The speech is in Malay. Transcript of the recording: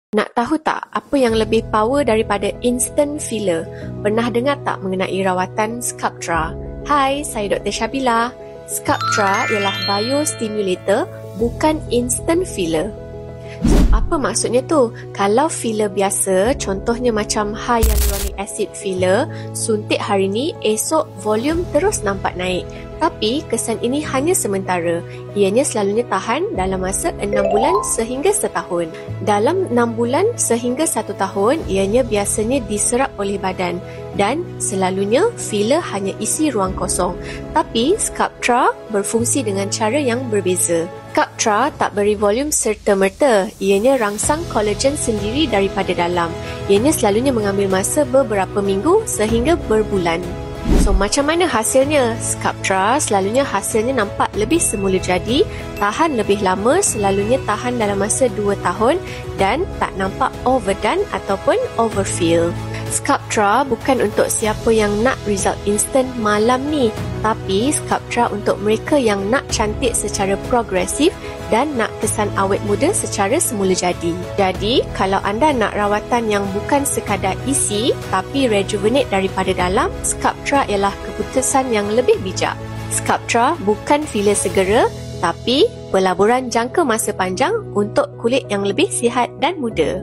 Nak tahu tak apa yang lebih power daripada instant filler? Pernah dengar tak mengenai rawatan Sculptra? Hai, saya Dr. Syabila. Sculptra ialah biostimulator, bukan instant filler. Apa maksudnya tu? Kalau filler biasa, contohnya macam hyaluronic acid filler, suntik hari ni, esok volume terus nampak naik. Tapi kesan ini hanya sementara. Ianya selalunya tahan dalam masa 6 bulan sehingga setahun. Dalam 6 bulan sehingga 1 tahun, ianya biasanya diserap oleh badan dan selalunya filler hanya isi ruang kosong. Tapi Sculptra berfungsi dengan cara yang berbeza. Sculptra tak beri volume serta-merta. Ianya rangsang kolagen sendiri daripada dalam. Ianya selalunya mengambil masa beberapa minggu sehingga berbulan. So, macam mana hasilnya? Sculptra selalunya hasilnya nampak lebih semula jadi, tahan lebih lama, selalunya tahan dalam masa 2 tahun dan tak nampak overdone ataupun overfill. Sculptra bukan untuk siapa yang nak result instant malam ni, tapi Sculptra untuk mereka yang nak cantik secara progresif dan nak kesan awet muda secara semula jadi. Jadi, kalau anda nak rawatan yang bukan sekadar isi tapi rejuvenate daripada dalam, Sculptra ialah keputusan yang lebih bijak. Sculptra bukan filler segera, tapi pelaburan jangka masa panjang untuk kulit yang lebih sihat dan muda.